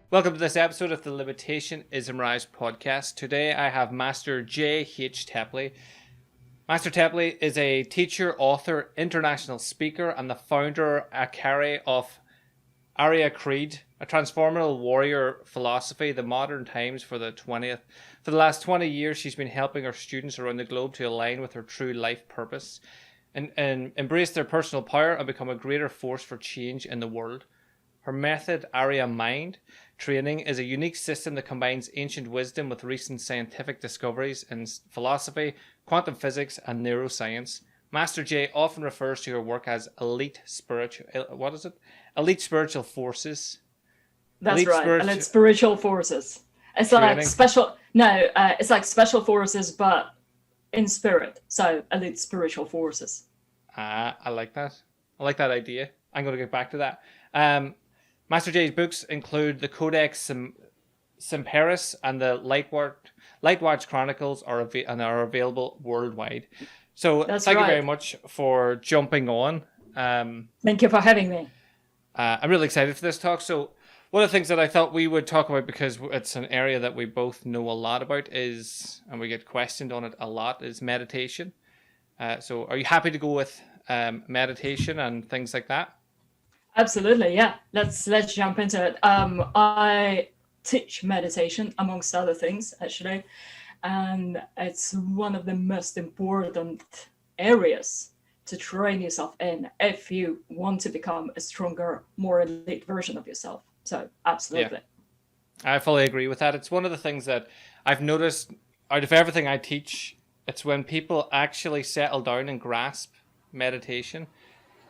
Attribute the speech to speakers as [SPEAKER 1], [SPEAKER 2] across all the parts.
[SPEAKER 1] Welcome to this episode of the Limitation Ism Rise podcast. Today I have Master J.H. Tepley. Master Tepley is a teacher, author, international speaker, and the founder, Akari, of Arya Creed, a transformational warrior philosophy, the modern times for the 20th. For the last 20 years, she's been helping her students around the globe to align with her true life purpose and embrace their personal power and become a greater force for change in the world. Her method, Arya Mind Training, is a unique system that combines ancient wisdom with recent scientific discoveries in philosophy, quantum physics, and neuroscience. Master J often refers to her work as elite spiritual forces.
[SPEAKER 2] That's right. And it's spiritual forces. It's
[SPEAKER 1] training.
[SPEAKER 2] like special. No, it's like special forces, but in spirit. So elite spiritual forces.
[SPEAKER 1] I like that. I like that idea. I'm going to get back to that. Master J's books include the Codex Simperis and the Lightwatch Chronicles are available worldwide. So thank you very much for jumping on.
[SPEAKER 2] Thank you for having me.
[SPEAKER 1] I'm really excited for this talk. So one of the things that I thought we would talk about, because it's an area that we both know a lot about, and we get questioned on it a lot, is meditation. So are you happy to go with meditation and things like that?
[SPEAKER 2] Absolutely, yeah. Let's jump into it. I teach meditation, amongst other things, actually, and it's one of the most important areas to train yourself in if you want to become a stronger, more elite version of yourself. So, absolutely.
[SPEAKER 1] Yeah. I fully agree with that. It's one of the things that I've noticed out of everything I teach. It's when people actually settle down and grasp meditation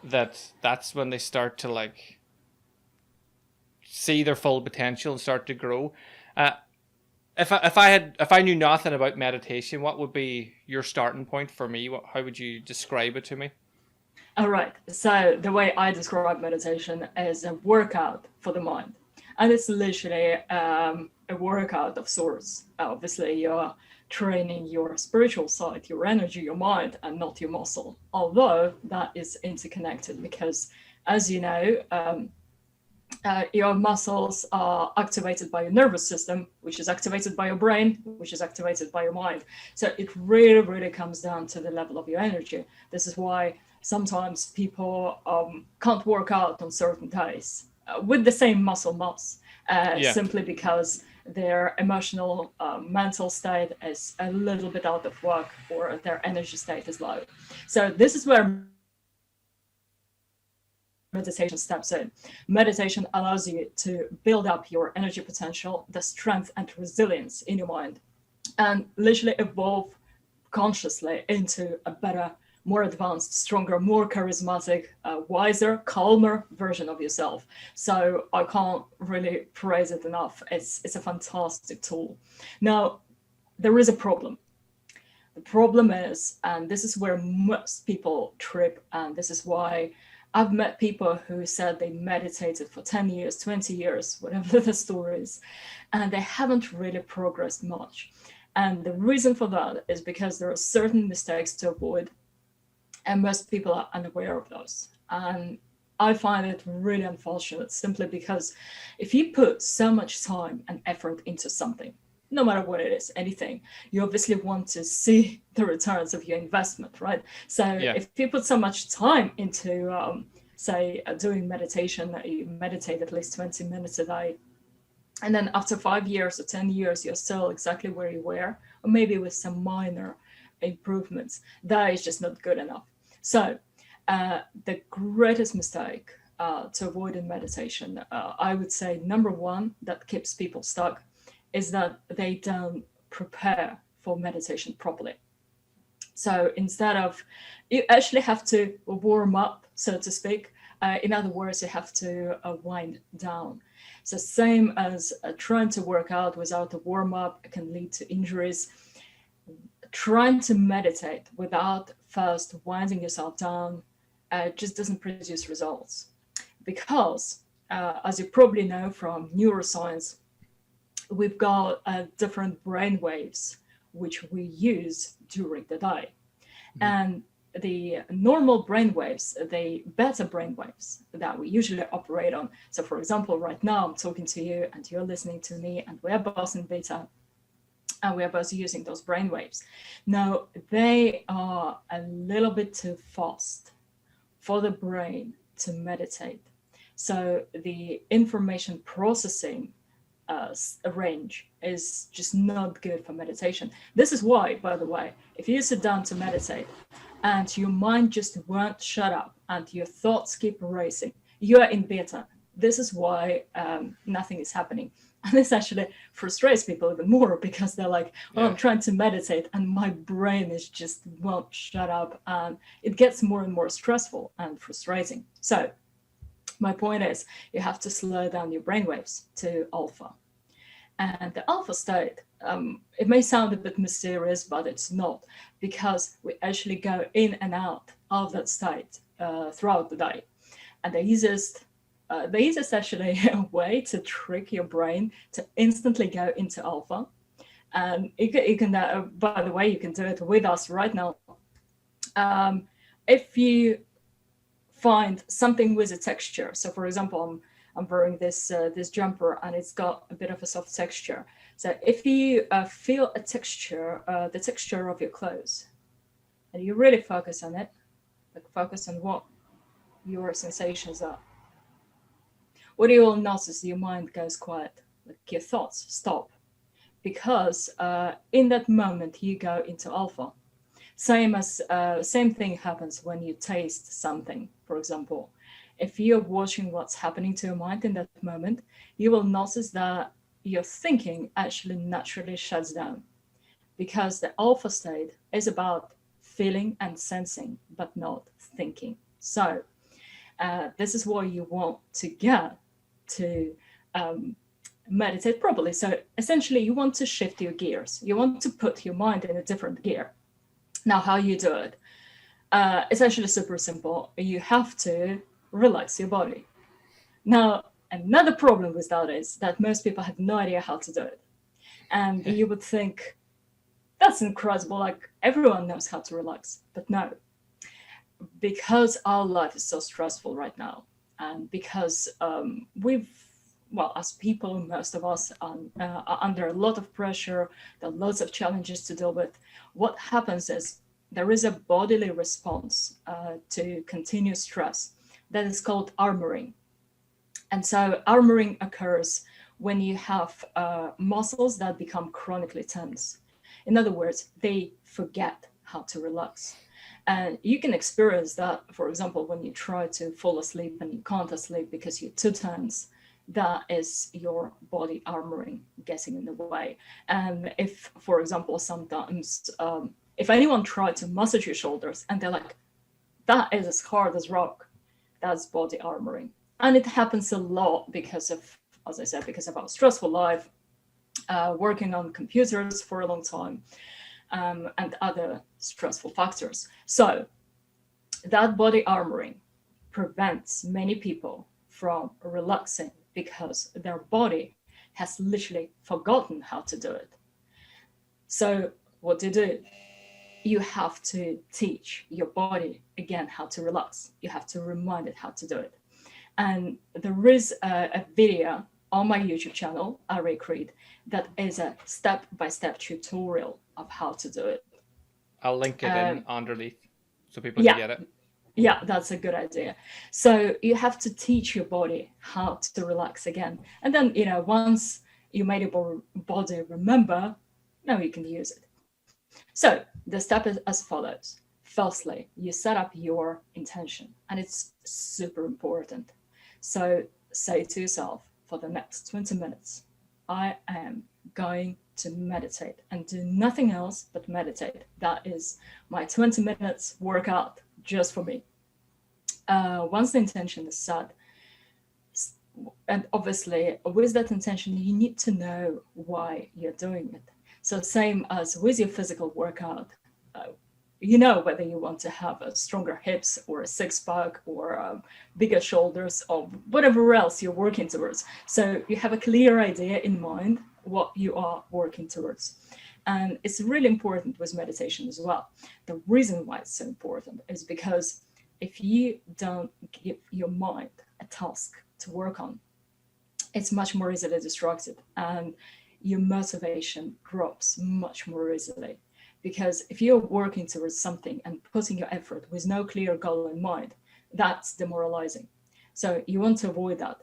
[SPEAKER 1] that's when they start to see their full potential and start to grow. If I knew nothing about meditation, what would be your starting point for me? How would you describe it to me?
[SPEAKER 2] All right. So the way I describe meditation is a workout for the mind, and it's literally a workout of sorts. Obviously, you're training your spiritual side, your energy, your mind, and not your muscle. Although that is interconnected because, as you know, your muscles are activated by your nervous system, which is activated by your brain, which is activated by your mind. So it really, really comes down to the level of your energy. This is why sometimes people can't work out on certain days with the same muscle mass, simply because their emotional, mental state is a little bit out of whack, or their energy state is low. So this is where meditation steps in. Meditation allows you to build up your energy potential, the strength and resilience in your mind, and literally evolve consciously into a better, more advanced, stronger, more charismatic, wiser, calmer version of yourself. So I can't really praise it enough. It's a fantastic tool. Now, there is a problem. The problem is, and this is where most people trip, and this is why I've met people who said they meditated for 10 years, 20 years, whatever the story is, and they haven't really progressed much. And the reason for that is because there are certain mistakes to avoid, and most people are unaware of those. And I find it really unfortunate, simply because if you put so much time and effort into something, no matter what it is, anything, you obviously want to see the returns of your investment, right? So if you put so much time into, doing meditation, you meditate at least 20 minutes a day, and then after 5 years or 10 years, you're still exactly where you were, or maybe with some minor improvements, that is just not good enough. So the greatest mistake to avoid in meditation, I would say, number one, that keeps people stuck, is that they don't prepare for meditation properly. So instead of, you actually have to warm up, so to speak. In other words, you have to wind down. So same as trying to work out without a warm up can lead to injuries. Trying to meditate without first winding yourself down just doesn't produce results. Because, as you probably know from neuroscience, we've got different brain waves which we use during the day. And the normal brainwaves, the beta brainwaves that we usually operate on. So for example, right now I'm talking to you and you're listening to me and we're both in beta and we're both using those brainwaves. Now, they are a little bit too fast for the brain to meditate. So the information processing range is just not good for meditation. This is why, by the way, if you sit down to meditate and your mind just won't shut up and your thoughts keep racing, you are in beta. This is why nothing is happening. And this actually frustrates people even more because they're like, well, I'm trying to meditate and my brain is just won't shut up. And it gets more and more stressful and frustrating. So my point is, you have to slow down your brainwaves to alpha. And the alpha state, it may sound a bit mysterious, but it's not, because we actually go in and out of that state throughout the day. And the easiest actually way to trick your brain to instantly go into alpha. And you can by the way, you can do it with us right now. If you find something with a texture. So for example, I'm wearing this jumper and it's got a bit of a soft texture. So if you feel a texture, the texture of your clothes, and you really focus on it, like focus on what your sensations are, what you will notice, your mind goes quiet, like your thoughts stop, because in that moment you go into alpha. Same thing happens when you taste something. For example, if you're watching what's happening to your mind in that moment, you will notice that your thinking actually naturally shuts down, because the alpha state is about feeling and sensing, but not thinking. So this is where you want to get to meditate properly. So essentially, you want to shift your gears. You want to put your mind in a different gear. Now, how you do it? It's actually super simple. You have to relax your body. Now, another problem with that is that most people have no idea how to do it. And you would think, that's incredible, like everyone knows how to relax. But no, because our life is so stressful right now, and because as people, most of us are under a lot of pressure, there are lots of challenges to deal with. What happens is there is a bodily response to continuous stress that is called armoring. And so armoring occurs when you have muscles that become chronically tense. In other words, they forget how to relax. And you can experience that, for example, when you try to fall asleep and you can't sleep because you're too tense. That is your body armoring getting in the way. And if, for example, sometimes if anyone tried to massage your shoulders and they're like, that is as hard as rock, that's body armoring. And it happens a lot because of, as I said, because of our stressful life, working on computers for a long time, and other stressful factors. So that body armoring prevents many people from relaxing because their body has literally forgotten how to do it. So what do? You have to teach your body again how to relax. You have to remind it how to do it. And there is a video on my YouTube channel, Ari Creed, that is a step-by-step tutorial of how to do it.
[SPEAKER 1] I'll link it in underneath so people can get it.
[SPEAKER 2] Yeah, that's a good idea. So you have to teach your body how to relax again. And then, once you made your body remember, now you can use it. So the step is as follows. Firstly, you set up your intention, and it's super important. So say to yourself, for the next 20 minutes, I am going to meditate and do nothing else but meditate. That is my 20 minutes workout just for me. Once the intention is set, and obviously with that intention, you need to know why you're doing it. So same as with your physical workout, whether you want to have a stronger hips or a six-pack or bigger shoulders or whatever else you're working towards. So you have a clear idea in mind what you are working towards. And it's really important with meditation as well. The reason why it's so important is because if you don't give your mind a task to work on, it's much more easily distracted, and your motivation drops much more easily. Because if you're working towards something and putting your effort with no clear goal in mind, that's demoralizing. So you want to avoid that.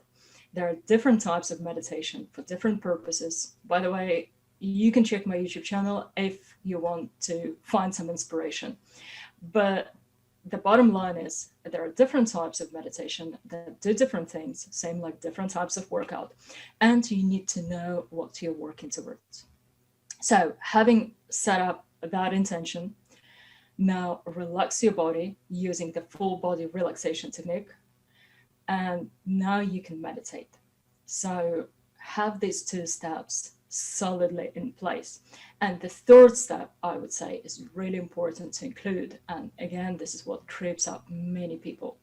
[SPEAKER 2] There are different types of meditation for different purposes. By the way, you can check my YouTube channel if you want to find some inspiration. But the bottom line is there are different types of meditation that do different things, same like different types of workout, and you need to know what you're working towards. So having set up that intention, now relax your body using the full body relaxation technique, and now you can meditate. So have these two steps solidly in place. And the third step, I would say, is really important to include. And again, this is what trips up many people.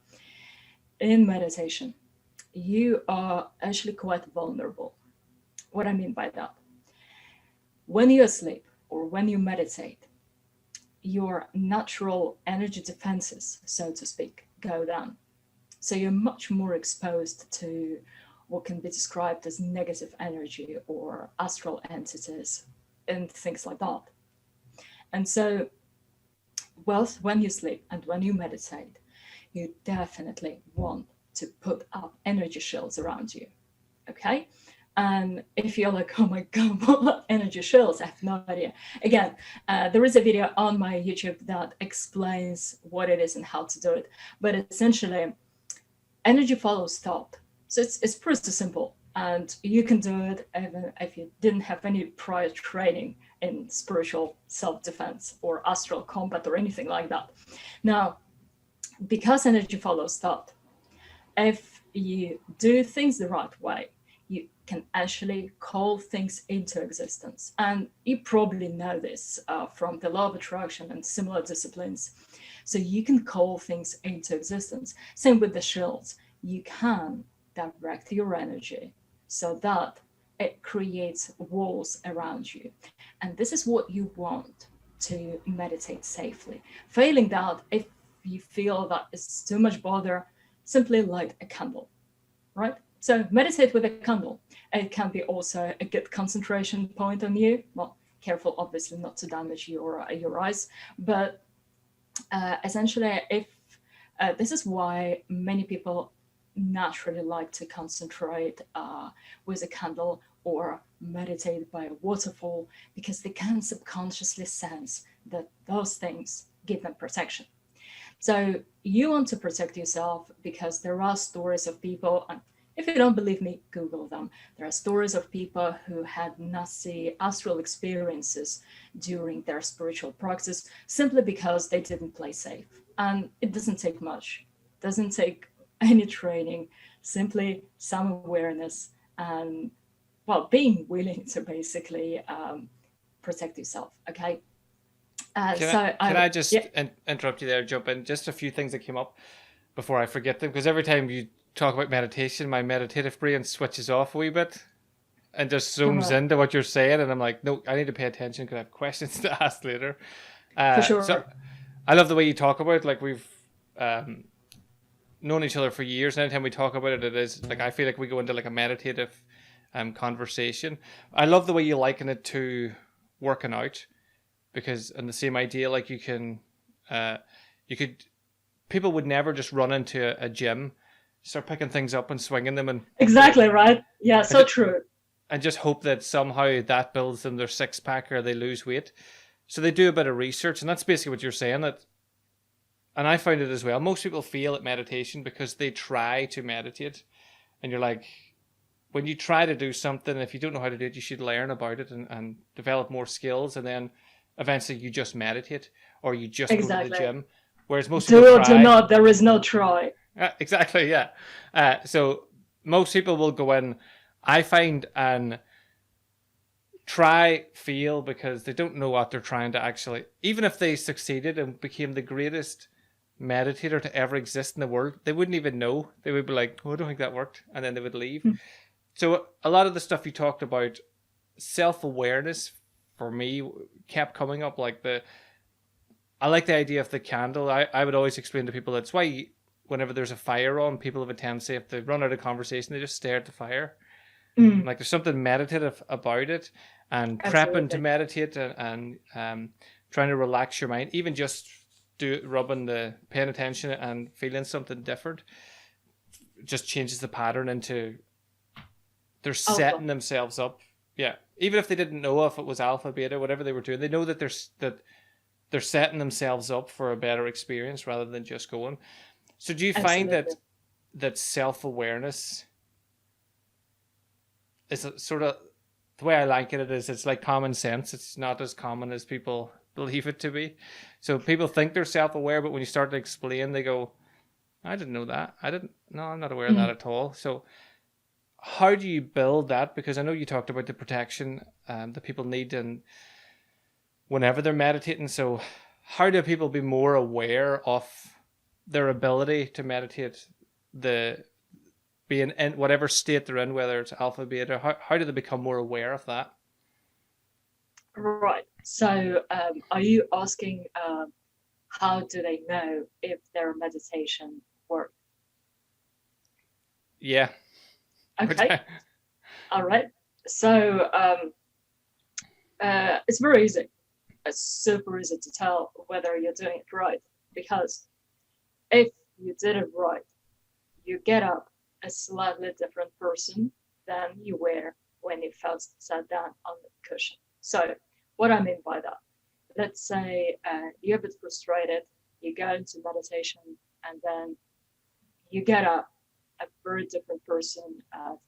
[SPEAKER 2] In meditation, you are actually quite vulnerable. What I mean by that, when you asleep or when you meditate, your natural energy defenses, so to speak, go down. So you're much more exposed to what can be described as negative energy or astral entities and things like that. And so, both when you sleep and when you meditate, you definitely want to put up energy shields around you. Okay? And if you're like, oh my God, what energy shields? I have no idea. Again, there is a video on my YouTube that explains what it is and how to do it. But essentially, energy follows thought. So it's pretty simple. And you can do it even if you didn't have any prior training in spiritual self-defense or astral combat or anything like that. Now, because energy follows thought, if you do things the right way, you can actually call things into existence. And you probably know this from the law of attraction and similar disciplines. So you can call things into existence. Same with the shields. You can direct your energy so that it creates walls around you. And this is what you want to meditate safely. Failing that, if you feel that it's too much bother, simply light a candle, right? So meditate with a candle. It can be also a good concentration point on you. Well, careful, obviously, not to damage your eyes. But essentially, if this is why many people naturally like to concentrate with a candle or meditate by a waterfall, because they can subconsciously sense that those things give them protection. So you want to protect yourself because there are stories of people, and if you don't believe me, Google them. There are stories of people who had nasty astral experiences during their spiritual practice simply because they didn't play safe. And it doesn't take much. It doesn't take any training, simply some awareness and, well, being willing to basically protect yourself, okay?
[SPEAKER 1] Can I just interrupt you there, jump in? Just a few things that came up before I forget them, because every time you talk about meditation, my meditative brain switches off a wee bit and just zooms into what you're saying, and I'm like, no, I need to pay attention because I have questions to ask later.
[SPEAKER 2] For sure.
[SPEAKER 1] So I love the way you talk about it. Like, we've known each other for years, and anytime we talk about it, it is like I feel like we go into like a meditative conversation. I love the way you liken it to working out, because in the same idea, like you could, people would never just run into a gym, start picking things up and swinging them, and
[SPEAKER 2] exactly right. Yeah, so true.
[SPEAKER 1] And just hope that somehow that builds them their six pack or they lose weight. So they do a bit of research, and that's basically what you're saying. That, and I found it as well. Most people fail at meditation because they try to meditate, and you're like, when you try to do something, if you don't know how to do it, you should learn about it and develop more skills, and then eventually you just meditate or you just go to the gym. Whereas most people
[SPEAKER 2] do or do not, there is no try.
[SPEAKER 1] Exactly, yeah. So most people will go in, I find, and try, fail, because they don't know what they're trying to actually, even if they succeeded and became the greatest meditator to ever exist in the world, they wouldn't even know. They would be like, oh, I don't think that worked. And then they would leave. So a lot of the stuff you talked about, self-awareness for me kept coming up. Like I like the idea of the candle. I would always explain to people that's why whenever there's a fire on, people have a tendency, if they run out of conversation, they just stare at the fire. Like there's something meditative about it, and prepping to
[SPEAKER 2] Absolutely.
[SPEAKER 1] meditate, and trying to relax your mind, even just paying attention and feeling something different, just changes the pattern into they're
[SPEAKER 2] Alpha.
[SPEAKER 1] setting themselves up. Yeah, even if they didn't know if it was alpha, beta, whatever they were doing, they know that they're setting themselves up for a better experience rather than just going. So do you find
[SPEAKER 2] Absolutely.
[SPEAKER 1] that self-awareness is sort of the way I like it is it's like common sense. It's not as common as people believe it to be. So people think they're self-aware, but when you start to explain, they go, I didn't know that. No, I'm not aware of that
[SPEAKER 2] Mm.
[SPEAKER 1] at all. So how do you build that? Because I know you talked about the protection that people need and whenever they're meditating. So how do people be more aware of their ability to meditate, the being in whatever state they're in, whether it's alpha, beta, how do they become more aware of that?
[SPEAKER 2] Right. So, are you asking how do they know if their meditation works?
[SPEAKER 1] Yeah.
[SPEAKER 2] Okay. All right. So, it's very easy. It's super easy to tell whether you're doing it right, because if you did it right, you get up a slightly different person than you were when you first sat down on the cushion. So, what I mean by that, let's say you're a bit frustrated, you go into meditation, and then you get up a very different person,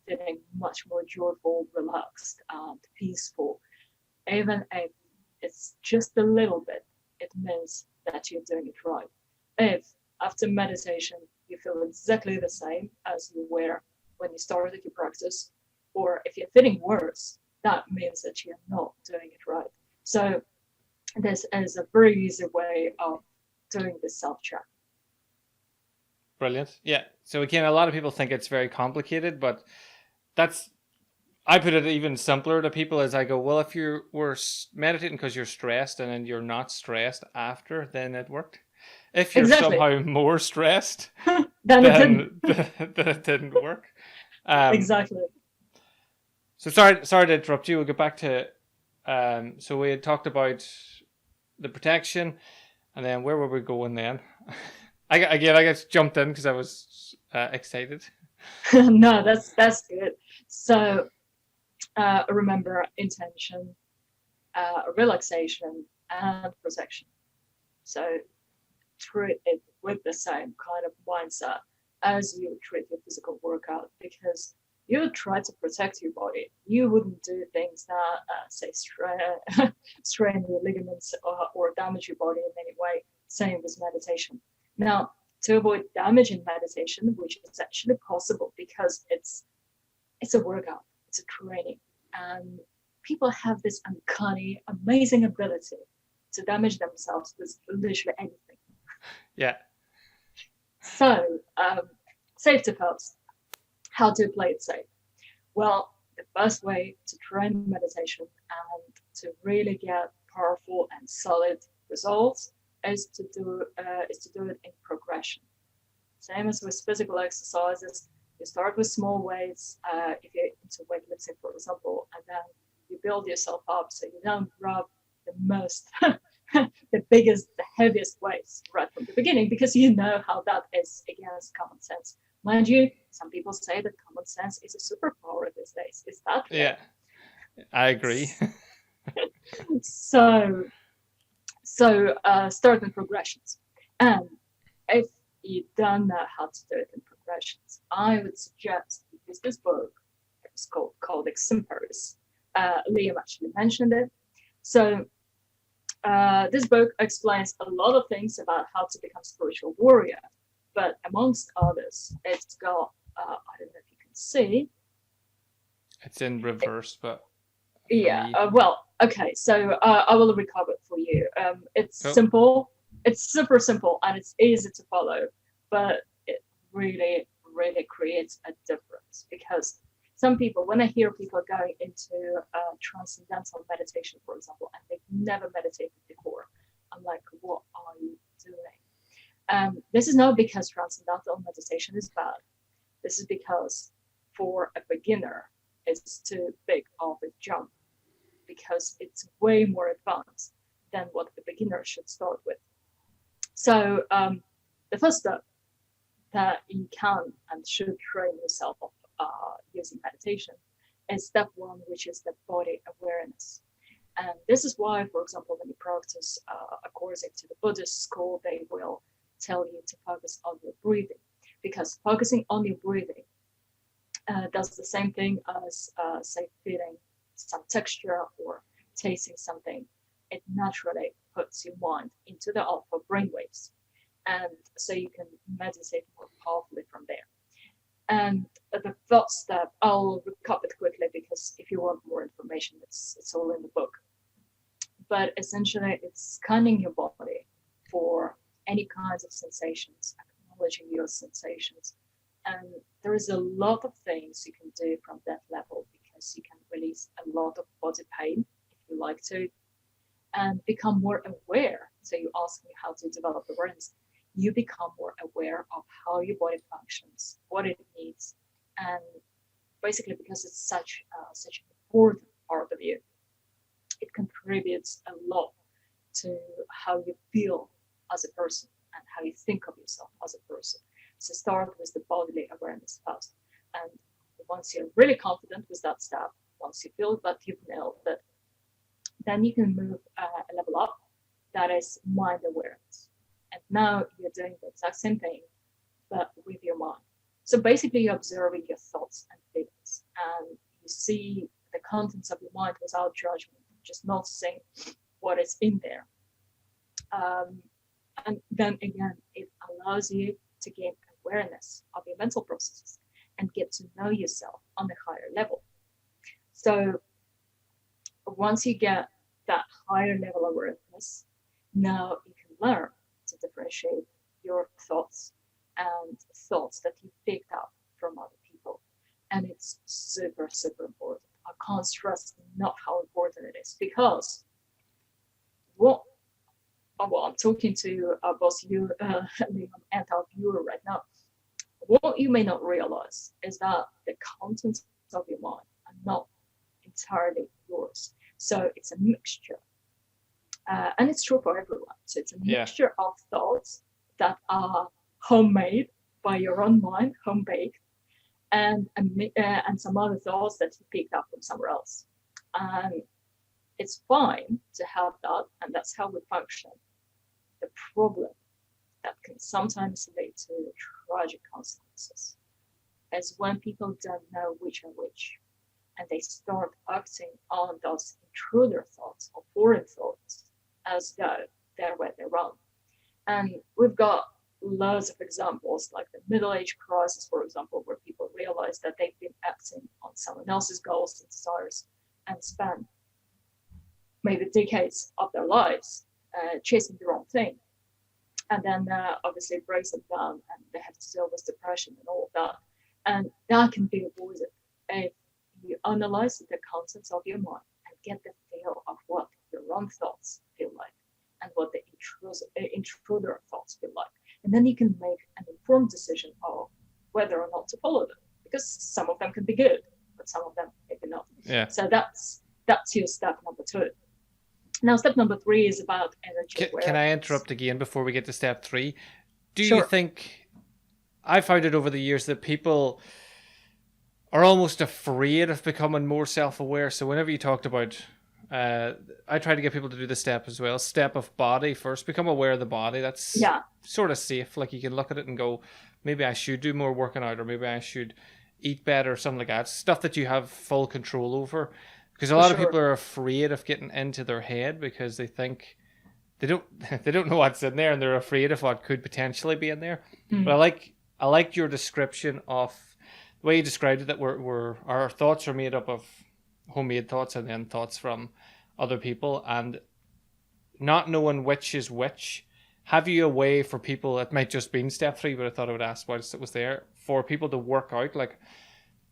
[SPEAKER 2] feeling much more joyful, relaxed, and peaceful. Even if it's just a little bit, it means that you're doing it right. If after meditation you feel exactly the same as you were when you started your practice, or if you're feeling worse, that means that you're not doing it right. So this is a very easy way of doing this self-check.
[SPEAKER 1] Brilliant. Yeah. So again, a lot of people think it's very complicated, but that's I put it even simpler to people as I go, well, if you were meditating because you're stressed and then you're not stressed after, then it worked. If you're
[SPEAKER 2] Exactly.
[SPEAKER 1] somehow more stressed,
[SPEAKER 2] Then it didn't.
[SPEAKER 1] then then it didn't work. Um,
[SPEAKER 2] Exactly.
[SPEAKER 1] so sorry to interrupt you. We'll get back to so we had talked about the protection, and then where were we going then? I guess jumped in because I was excited.
[SPEAKER 2] No, that's good. So remember intention, relaxation, and protection. So treat it with the same kind of mindset as you treat your physical workout, because you would try to protect your body. You wouldn't do things that, say, strain your ligaments, or damage your body in any way. Same with meditation. Now, to avoid damage in meditation, which is actually possible because it's a workout, it's a training, and people have this uncanny, amazing ability to damage themselves with literally anything.
[SPEAKER 1] Yeah.
[SPEAKER 2] So, safety first. How to play it safe? Well, the best way to train meditation and to really get powerful and solid results is to do it in progression. Same as with physical exercises, you start with small weights. If you're into weightlifting, for example, and then you build yourself up so you don't grab the most, the biggest, the heaviest weights right from the beginning, because you know how that is against common sense. Mind you, some people say that common sense is a superpower these days. Is that real?
[SPEAKER 1] Yeah, I agree.
[SPEAKER 2] So, start in progressions. And if you don't know how to do it in progressions, I would suggest you use this book. It's called Codex Imperis. Liam actually mentioned it. So this book explains a lot of things about how to become a spiritual warrior, but amongst others, it's got, I don't know if you can see.
[SPEAKER 1] It's in reverse, but
[SPEAKER 2] Yeah,
[SPEAKER 1] me.
[SPEAKER 2] well, okay, so I will recover it for you. It's
[SPEAKER 1] Cool.
[SPEAKER 2] simple, it's super simple, and it's easy to follow, but it really, really creates a difference, because some people, when I hear people going into transcendental meditation, for example, and they've never meditated before, I'm like, what are you doing? This is not because transcendental meditation is bad. This is because for a beginner, it's too big of a jump because it's way more advanced than what a beginner should start with. So the first step that you can and should train yourself using meditation is step one, which is the body awareness. And this is why, for example, when you practice according to the Buddhist school, they will tell you to focus on your breathing, because focusing on your breathing does the same thing as, say, feeling some texture or tasting something. It naturally puts your mind into the alpha brainwaves. And so you can meditate more powerfully from there. And the third step, I'll recap it quickly because if you want more information, it's all in the book. But essentially, it's scanning your body for any kinds of sensations, acknowledging your sensations. And there is a lot of things you can do from that level, because you can release a lot of body pain if you like to, and become more aware. So you ask me how to develop awareness. You become more aware of how your body functions, what it needs, and basically, because it's such an important part of you, it contributes a lot to how you feel as a person and how you think of yourself as a person. So start with the bodily awareness first, and once you're really confident with that step, once you feel that you've nailed it, then you can move a level up. That is mind awareness. And now you're doing the exact same thing, but with your mind. So basically, you're observing your thoughts and feelings, and you see the contents of your mind without judgment, just noticing what is in there. And then again, it allows you to gain awareness of your mental processes and get to know yourself on a higher level. So once you get that higher level awareness, now you can learn to differentiate your thoughts and thoughts that you picked up from other people. And it's super, super important. I can't stress enough how important it is, because I'm talking to both you and our viewer right now. What you may not realize is that the contents of your mind are not entirely yours. So it's a mixture. And it's true for everyone. So it's a mixture of thoughts that are homemade by your own mind, home baked, and some other thoughts that you picked up from somewhere else. And it's fine to have that, and that's how we function. The problem that can sometimes lead to tragic consequences is when people don't know which are which, and they start acting on those intruder thoughts or foreign thoughts as though they're where they run. And we've got loads of examples, like the middle age crisis, for example, where people realize that they've been acting on someone else's goals and desires and spend maybe decades of their lives chasing the wrong thing. And then obviously it breaks them down and they have to deal with depression and all of that. And that can be avoided if you analyze the contents of your mind and get the feel of what your own thoughts feel like and what the intruder thoughts feel like. And then you can make an informed decision of whether or not to follow them, because some of them can be good, but some of them maybe not.
[SPEAKER 1] Yeah.
[SPEAKER 2] So that's your step number 2. Now, step number 3 is about energy awareness.
[SPEAKER 1] Can I interrupt again before we get to step 3? Do
[SPEAKER 2] Sure.
[SPEAKER 1] you think, I found it over the years that people are almost afraid of becoming more self-aware. So whenever you talked about, I try to get people to do the step as well. Step of body first, become aware of the body. That's sort of safe. Like you can look at it and go, maybe I should do more working out, or maybe I should eat better, or something like that. Stuff that you have full control over. Because a lot of people are afraid of getting into their head because they think they don't know what's in there, and they're afraid of what could potentially be in there. Mm. But I liked your description of the way you described it, that our thoughts are made up of homemade thoughts and then thoughts from other people, and not knowing which is which. Have you a way for people, it might just be in step 3, but I thought I would ask whilst it was there, for people to work out, like,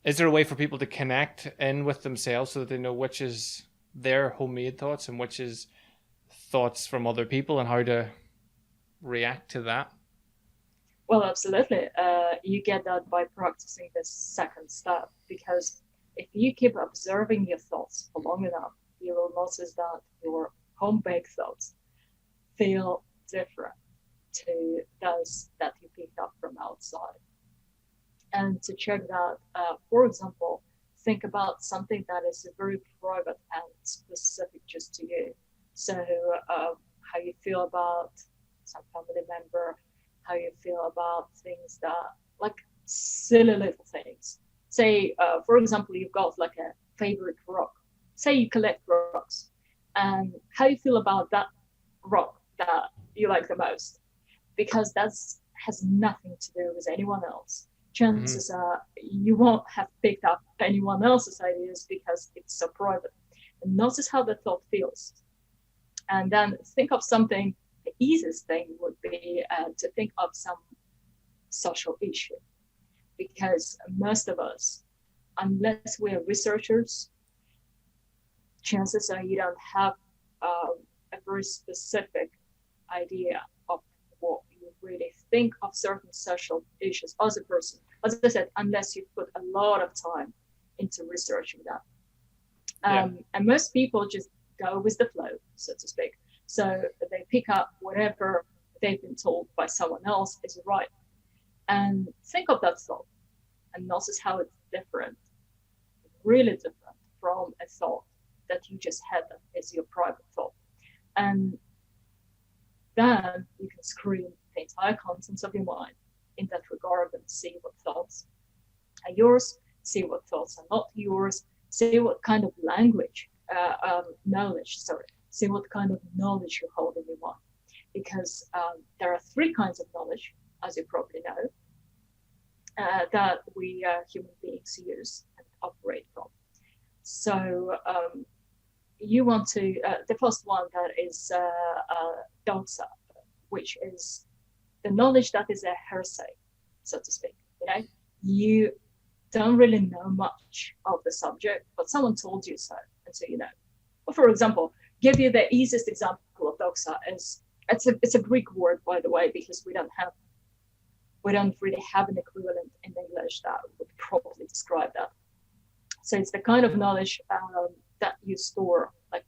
[SPEAKER 1] Is there a way for people to connect in with themselves so that they know which is their homemade thoughts and which is thoughts from other people, and how to react to that?
[SPEAKER 2] Well, absolutely. You get that by practicing the second step, because if you keep observing your thoughts for long enough, you will notice that your home-baked thoughts feel different to those that you picked up from outside. And to check that, for example, think about something that is very private and specific just to you. So, how you feel about some family member, how you feel about things that, like, silly little things. Say, for example, you've got like a favorite rock. Say you collect rocks, and how you feel about that rock that you like the most, because that's has nothing to do with anyone else.
[SPEAKER 1] Mm-hmm.
[SPEAKER 2] Chances are you won't have picked up anyone else's ideas because it's so private. And notice how the thought feels. And then think of something. The easiest thing would be to think of some social issue, because most of us, unless we're researchers, chances are you don't have a very specific idea of what you really think of certain social issues as a person. As I said, unless you put a lot of time into researching that.
[SPEAKER 1] Yeah.
[SPEAKER 2] And most people just go with the flow, so to speak. So they pick up whatever they've been told by someone else is right. And think of that thought and notice how it's different, really different from a thought that you just had that is your private thought. And then you can screen the entire contents of your mind in that regard and see what thoughts are yours, see what thoughts are not yours, see what kind of see what kind of knowledge you hold in your mind. Because there are three kinds of knowledge, as you probably know, that we human beings use and operate from. So you want to, the first one that is doxa, which is the knowledge that is a hearsay, so to speak. You don't really know much of the subject, but someone told you so, and so you know. Well, for example, give you the easiest example of doxa is it's a Greek word, by the way, because we don't really have an equivalent in English that would properly describe that. So it's the kind of knowledge that you store, like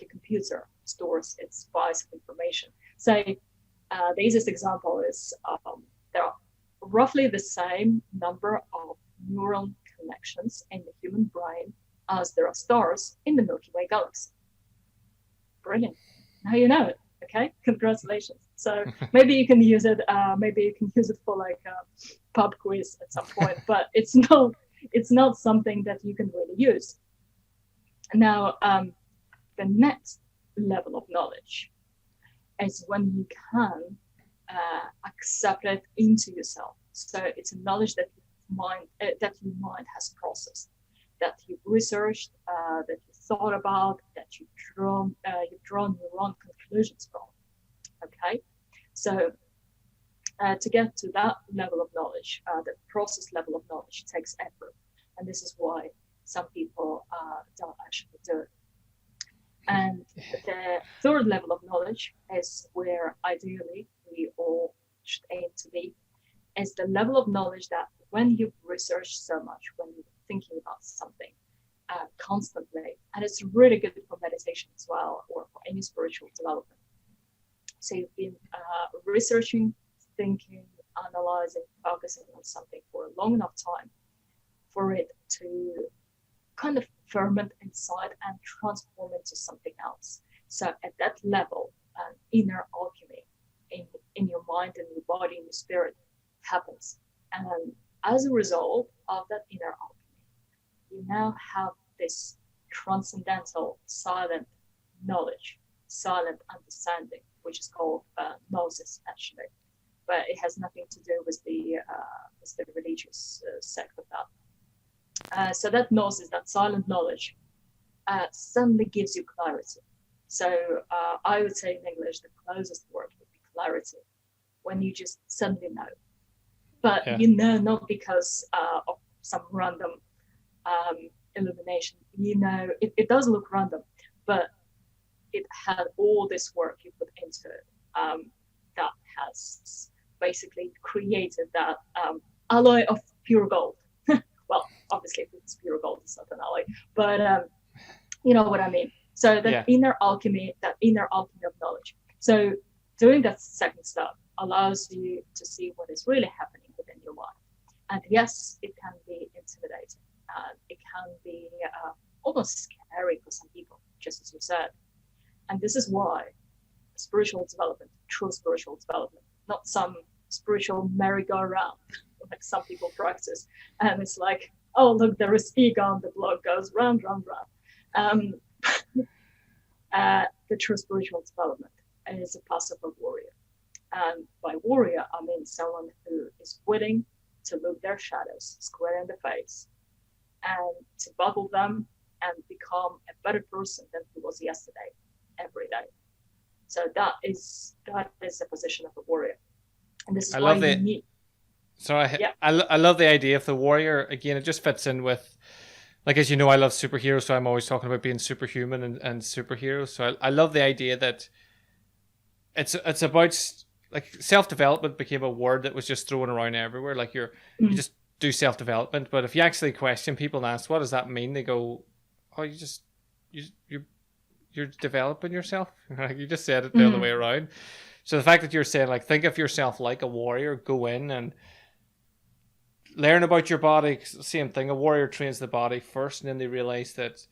[SPEAKER 2] a computer stores its bytes of information. Say the easiest example is there are roughly the same number of neural connections in the human brain as there are stars in the Milky Way galaxy. Brilliant. Now you know it. Okay, congratulations. So maybe you can use it. Maybe you can use it for like a pub quiz at some point. But it's not something that you can really use. Now, the next level of knowledge is when you can accept it into yourself. So it's a knowledge that your mind has processed, that you've researched, that you thought about, that you've drawn your own conclusions from. Okay, so to get to that level of knowledge, the process level of knowledge takes effort, and this is why some people don't actually do it. And the third level of knowledge is where ideally we all should aim to be, is the level of knowledge that when you've researched so much, when you're thinking about something constantly, and it's really good for meditation as well, or for any spiritual development. So you've been researching, thinking, analyzing, focusing on something for a long enough time for it to kind of ferment inside and transform into something else. So at that level, an inner alchemy in your mind and your body and your spirit happens. And as a result of that inner alchemy, you now have this transcendental, silent knowledge, silent understanding, which is called gnosis, actually. But it has nothing to do with the religious sect of that. So that gnosis, that silent knowledge, suddenly gives you clarity. So I would say in English, the closest word would be clarity, when you just suddenly know. But you know not because of some random illumination. It does look random, but it had all this work you put into it that has basically created that alloy of pure gold. Well, obviously, if it's pure gold, it's not an alloy, but you know what I mean. So that inner alchemy of knowledge. So doing that second step allows you to see what is really happening within your mind. And yes, it can be intimidating. It can be almost scary for some people, just as you said. And this is why spiritual development, true spiritual development, not some spiritual merry-go-round like some people practice. And it's like, oh, look, there is ego on the block, goes round, round, round. The true spiritual development is a path of a warrior. And by warrior, I mean someone who is willing to look their shadows square in the face and to battle them and become a better person than he was yesterday, every day. So that is the position of a warrior. And this is why you need.
[SPEAKER 1] So I love the idea of the warrior. Again, it just fits in with, like, as you know, I love superheroes, so I'm always talking about being superhuman and superheroes. So I love the idea that it's about, like, self-development became a word that was just thrown around everywhere. Like you just do self-development, but if you actually question people and ask, what does that mean? They go, oh, you're developing yourself. Like you just said it the other way around. So the fact that you're saying, like, think of yourself like a warrior, go in and learn about your body. Same thing. A warrior trains the body first, and then they realize that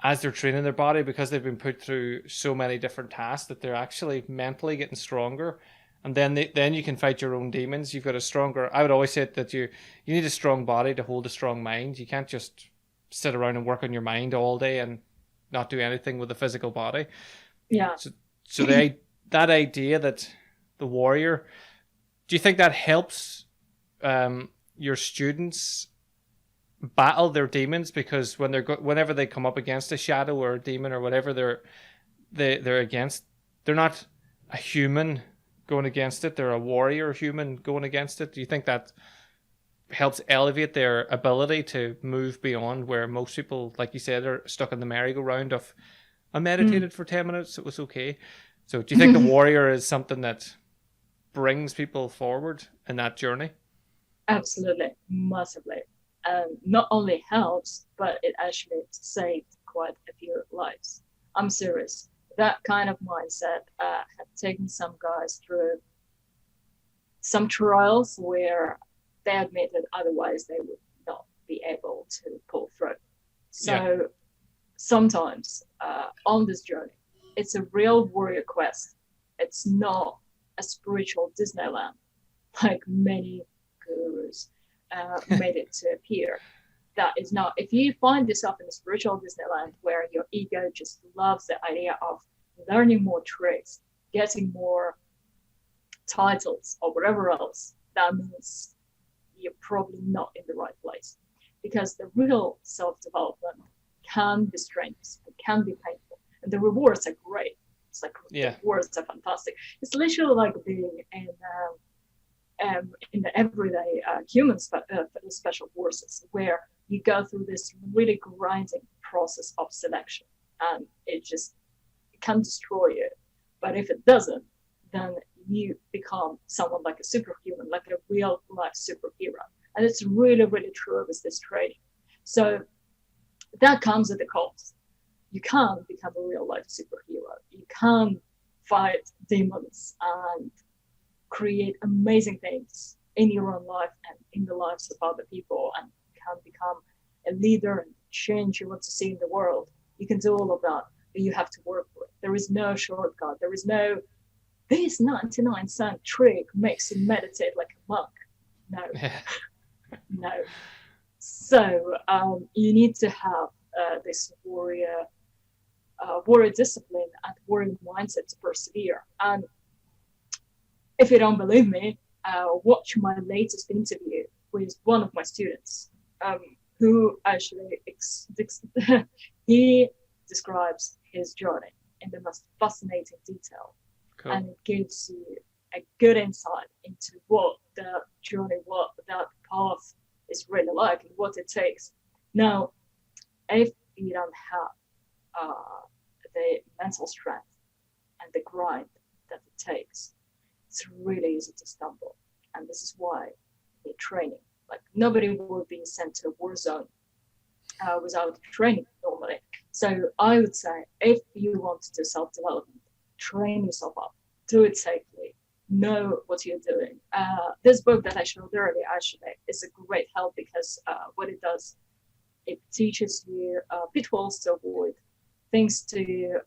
[SPEAKER 1] as they're training their body, because they've been put through so many different tasks, that they're actually mentally getting stronger. And then you can fight your own demons. You've got a stronger. I would always say that you need a strong body to hold a strong mind. You can't just sit around and work on your mind all day and not do anything with the physical body.
[SPEAKER 2] Yeah.
[SPEAKER 1] So that idea that the warrior, do you think that helps your students battle their demons? Because whenever they come up against a shadow or a demon or whatever they're against, they're not a human going against it. They're a warrior human going against it. Do you think that helps elevate their ability to move beyond where most people, like you said, are stuck in the merry-go-round of, I meditated for 10 minutes, it was okay. So do you think the warrior is something that brings people forward in that journey?
[SPEAKER 2] Absolutely, massively. Not only helps, but it actually saved quite a few lives. I'm serious. That kind of mindset had taken some guys through some trials where they admitted otherwise they would not be able to pull through. So sometimes on this journey, it's a real warrior quest. It's not a spiritual Disneyland like many gurus made it to appear. That is not. If you find yourself in a spiritual Disneyland where your ego just loves the idea of learning more tricks, getting more titles or whatever else, that means you're probably not in the right place. Because the real self-development can be strenuous, it can be painful, and the rewards are great. It's like the rewards are fantastic. It's literally like being in the everyday human special forces, where you go through this really grinding process of selection, and it can destroy you. But if it doesn't, then you become someone like a superhuman, like a real life superhero. And it's really, really true with this training. So that comes at the cost. You can't become a real life superhero. You can't fight demons and create amazing things in your own life and in the lives of other people, and can become a leader and change you want to see in the world. You can do all of that, but you have to work for it. There is no shortcut. There is no, this 99-cent trick makes you meditate like a monk. No. No. So you need to have this warrior discipline and warrior mindset to persevere. And if you don't believe me, watch my latest interview with one of my students, who actually he describes his journey in the most fascinating detail. Cool. And it gives you a good insight into what the journey, what that path is really you like and what it takes. Now, if you don't have the mental strength and the grind that it takes, it's really easy to stumble. And this is why you need training. Like, nobody will be sent to a war zone without training normally. So I would say, if you want to do self-development, train yourself up, do it safely, know what you're doing. This book that I showed earlier actually is a great help, because what it does, it teaches you pitfalls to avoid, things to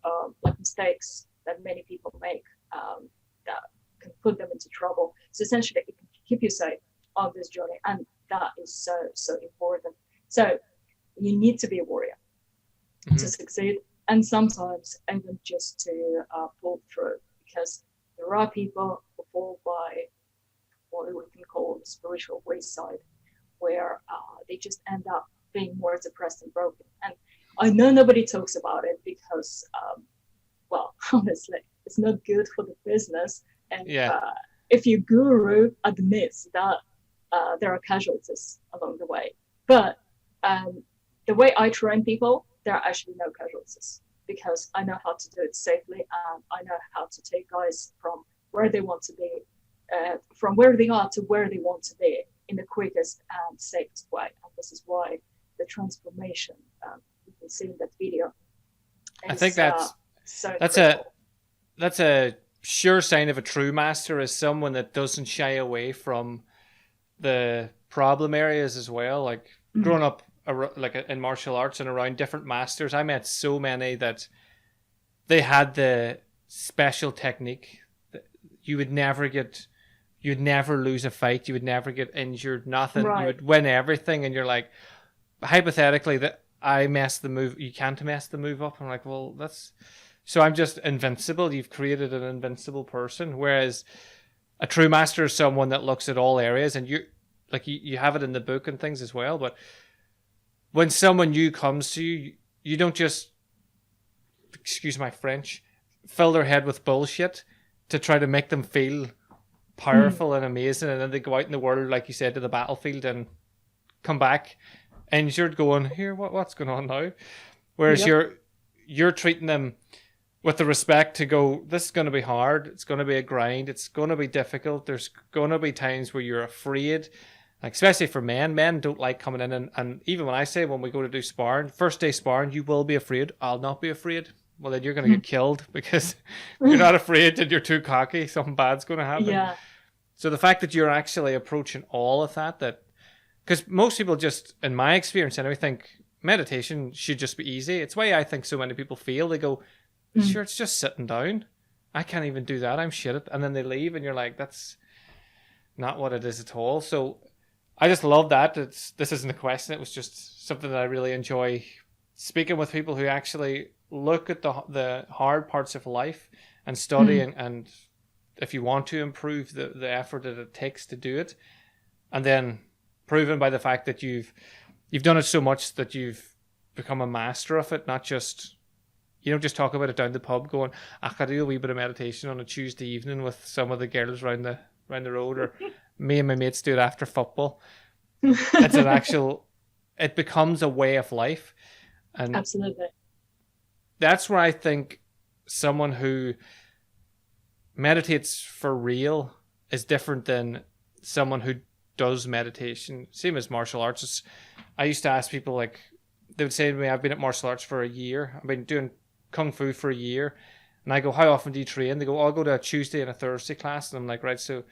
[SPEAKER 2] like mistakes that many people make that can put them into trouble. So essentially, it can keep you safe on this journey, and that is so important. So you need to be a warrior to succeed, and sometimes even just to pull through, because there are people who fall by what we can call the spiritual wayside, where they just end up being more depressed and broken. And I know nobody talks about it because, well, honestly, it's not good for the business. And if your guru admits that there are casualties along the way, but the way I train people, there are actually no casualties, because I know how to do it safely, and I know how to take guys from where they want to be, from where they are to where they want to be in the quickest and safest way. And this is why the transformation you can see in that video is,
[SPEAKER 1] I think that's a sure sign of a true master, is someone that doesn't shy away from the problem areas as well. Like, growing up like in martial arts and around different masters, I met so many that they had the special technique that you'd never lose a fight, you would never get injured, nothing. Right. You would win everything, and you're like, hypothetically, that I messed the move, you can't mess the move up. I'm like, well, that's, so I'm just invincible. You've created an invincible person. Whereas a true master is someone that looks at all areas, and you have it in the book and things as well. But when someone new comes to you, you don't just, excuse my French, fill their head with bullshit to try to make them feel powerful and amazing, and then they go out in the world, like you said, to the battlefield and come back injured, going, here, what's going on now? Whereas you're treating them with the respect to go, this is going to be hard, it's going to be a grind, it's going to be difficult, there's going to be times where you're afraid. Like, especially for men don't like coming in, and even when I say, when we go to do sparring, first day sparring, you will be afraid. I'll not be afraid. Well, then you're going to get killed, because you're not afraid that you're too cocky, something bad's going to happen. Yeah. So the fact that you're actually approaching all of that because most people just, in my experience anyway, think meditation should just be easy. It's why I think so many people feel, they go, sure, it's just sitting down. I can't even do that. I'm shit at, and then they leave, and you're like, that's not what it is at all. So I just love that. This isn't a question. It was just something that I really enjoy speaking with people who actually look at the hard parts of life and study, and if you want to improve, the effort that it takes to do it, and then proven by the fact that you've done it so much that you've become a master of it. Not just, you don't just talk about it down the pub going, I could do a wee bit of meditation on a Tuesday evening with some of the girls around the road, or me and my mates do it after football. It's an actual, it becomes a way of life. And
[SPEAKER 2] absolutely,
[SPEAKER 1] that's where I think someone who meditates for real is different than someone who does meditation. Same as martial arts. I used to ask people, like, they would say to me, I've been at martial arts for a year, I've been doing kung fu for a year, and I go, how often do you train? They go, I'll go to a Tuesday and a Thursday class. And I'm like, right, so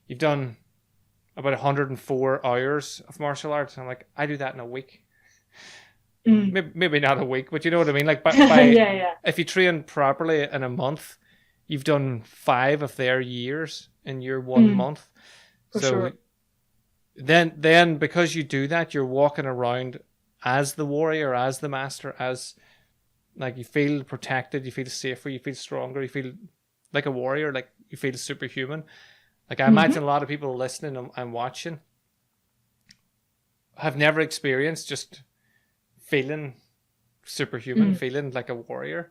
[SPEAKER 1] you've done about 104 hours of martial arts. And I'm like, I do that in a week. Maybe not a week, but you know what I mean? Like, if you train properly in a month, you've done 5 of their years in your 1 month.
[SPEAKER 2] For
[SPEAKER 1] so
[SPEAKER 2] sure.
[SPEAKER 1] Then because you do that, you're walking around as the warrior, as the master, as, like, you feel protected, you feel safer, you feel stronger, you feel like a warrior, like you feel superhuman. Like, I imagine a lot of people listening and watching have never experienced just feeling superhuman, feeling like a warrior.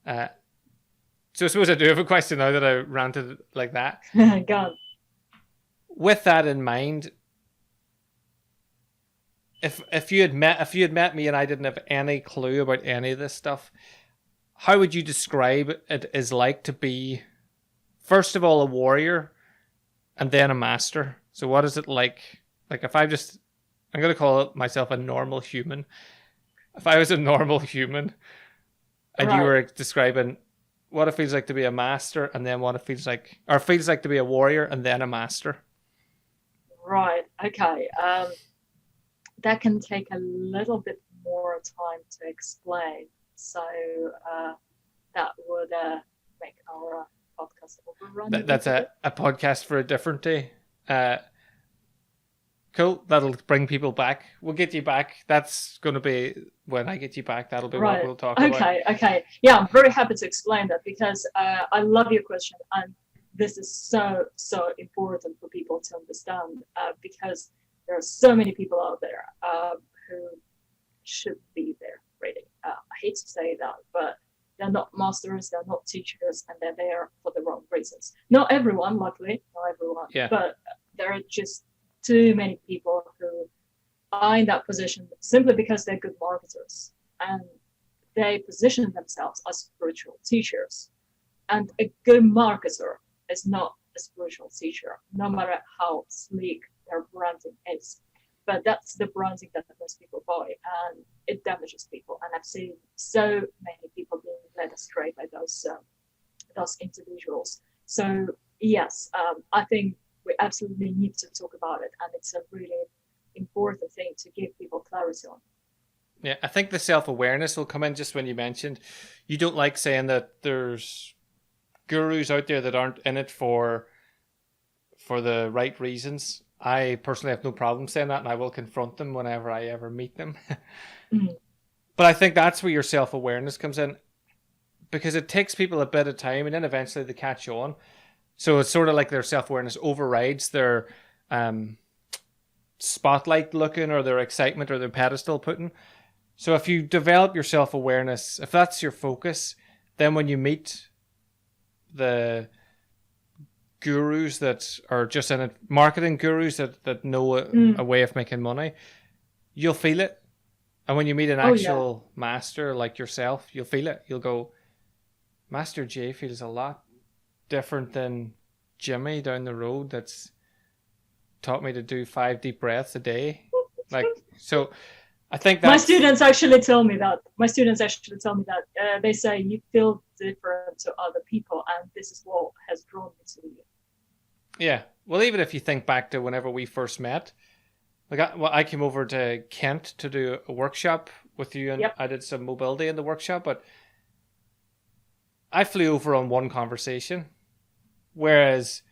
[SPEAKER 1] So I suppose I do have a question now that I ranted like that.
[SPEAKER 2] God.
[SPEAKER 1] With that in mind, if you had met me and I didn't have any clue about any of this stuff, how would you describe it as like to be, first of all, a warrior and then a master? So what is it like? Like if I'm going to call it myself a normal human. If I was a normal human and you were describing what it feels like to be a master and then what it feels like, or feels like to be a warrior and then a master.
[SPEAKER 2] Right. Okay. That can take a little bit more time to explain. So that would make our podcast overrun.
[SPEAKER 1] That's a podcast for a different day. Cool. That'll bring people back. We'll get you back. That's going to be when I get you back. That'll be what we'll talk about.
[SPEAKER 2] Okay. Yeah, I'm very happy to explain that because I love your question. And this is so important for people to understand because there are so many people out there who should be there reading. I hate to say that, but they're not masters, they're not teachers, and they're there for the wrong reasons. Not everyone, luckily, not everyone, but there are just too many people who are in that position simply because they're good marketers and they position themselves as spiritual teachers. And a good marketer is not a spiritual teacher, no matter how sleek their branding is. But that's the branding that most people buy, and it damages people. And I've seen so many people being led astray by those individuals. So yes, I think we absolutely need to talk about it, and it's a really important thing to give people clarity on.
[SPEAKER 1] Yeah, I think the self-awareness will come in just when you mentioned you don't like saying that there's gurus out there that aren't in it for the right reasons. I personally have no problem saying that, and I will confront them whenever I ever meet them. But I think that's where your self-awareness comes in, because it takes people a bit of time, and then eventually they catch on. So it's sort of like their self-awareness overrides their spotlight looking or their excitement or their pedestal putting. So if you develop your self-awareness, if that's your focus, then when you meet the gurus that are just in it, marketing gurus that know a way of making money, you'll feel it. And when you meet an actual master like yourself, you'll feel it. You'll go, Master J feels a lot different than Jimmy down the road that's taught me to do 5 deep breaths a day. Like, so I think that
[SPEAKER 2] my students actually tell me that. They say you feel different to other people, and this is what has drawn me to you.
[SPEAKER 1] Yeah. Well, even if you think back to whenever we first met, like I came over to Kent to do a workshop with you, and I did some mobility in the workshop, but I flew over on one conversation. Whereas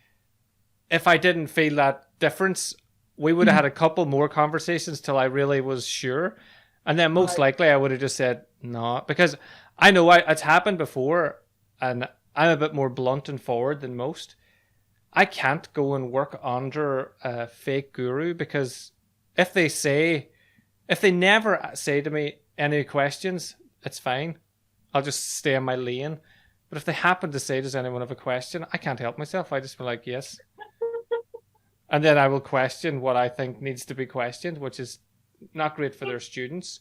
[SPEAKER 1] if I didn't feel that difference, we would have had a couple more conversations till I really was sure. And then most likely I would have just said no, because I know it's happened before, and I'm a bit more blunt and forward than most. I can't go and work under a fake guru, because if they never say to me any questions, it's fine. I'll just stay in my lane. But if they happen to say, does anyone have a question? I can't help myself. I just be like, yes. And then I will question what I think needs to be questioned, which is not great for their students.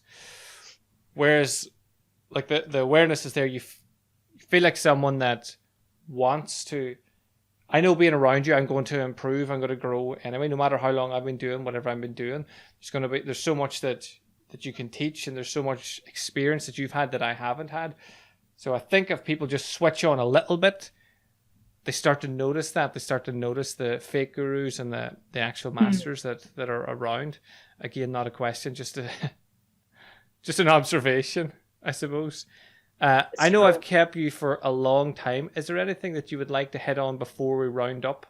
[SPEAKER 1] Whereas, like, the awareness is there. You feel like someone that wants to. I know being around you, I'm going to improve. I'm going to grow anyway, no matter how long I've been doing whatever I've been doing. There's so much that you can teach, and there's so much experience that you've had that I haven't had. So I think if people just switch on a little bit, they start to notice that. They start to notice the fake gurus and the actual masters that are around. Again, not a question, just an observation, I suppose. I know I've kept you for a long time. Is there anything that you would like to hit on before we round up?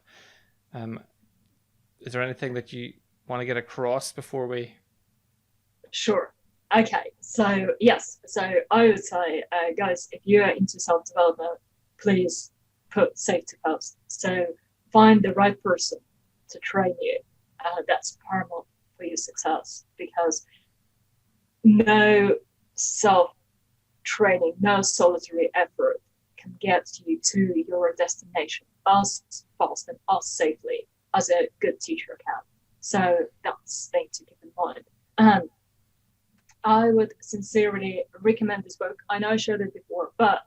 [SPEAKER 1] Is there anything that you want to get across before we...
[SPEAKER 2] Sure. Okay, so yes, so I would say, guys, if you are into self-development, please put safety first. So find the right person to train you. That's paramount for your success, because no self-training, no solitary effort can get you to your destination as fast and as safely as a good teacher can. So that's the thing to keep in mind. And I would sincerely recommend this book. I know I showed it before, but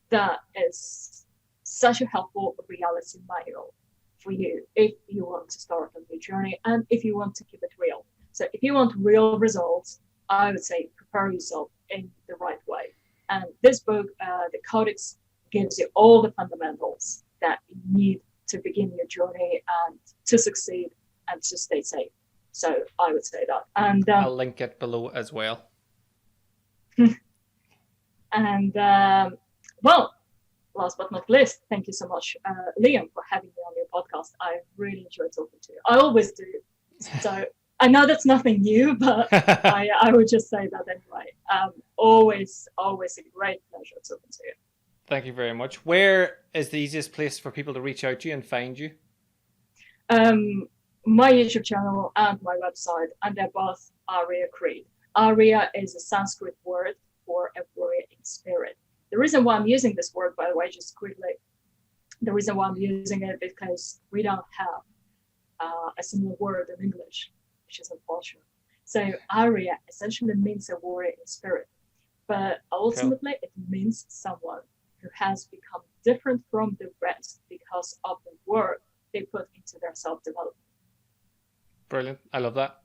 [SPEAKER 2] that is such a helpful reality manual for you if you want to start on your journey and if you want to keep it real. So if you want real results, I would say prepare yourself in the right way. And this book, the Codex, gives you all the fundamentals that you need to begin your journey and to succeed and to stay safe. So I would say that. And
[SPEAKER 1] I'll link it below as well.
[SPEAKER 2] And well, last but not least, thank you so much, Liam, for having me on your podcast. I really enjoy talking to you. I always do. So I know that's nothing new, but I would just say that anyway. Always a great pleasure talking to you.
[SPEAKER 1] Thank you very much. Where is the easiest place for people to reach out to you and find you?
[SPEAKER 2] My YouTube channel and my website, and they're both Arya Creed. Arya is a Sanskrit word for a warrior in spirit. The reason why I'm using this word, by the way, just quickly, the reason why I'm using it is because we don't have a similar word in English, which is unfortunate. So Arya essentially means a warrior in spirit, but ultimately it means someone who has become different from the rest because of the work they put into their self-development.
[SPEAKER 1] Brilliant. I love that.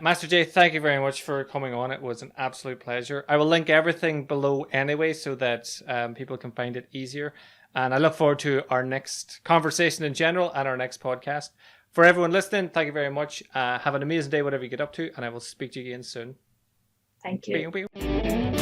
[SPEAKER 1] Master J, thank you very much for coming on. It was an absolute pleasure. I will link everything below anyway so that people can find it easier. And I look forward to our next conversation in general and our next podcast. For everyone listening, thank you very much. Have an amazing day, whatever you get up to, and I will speak to you again soon.
[SPEAKER 2] Thank you.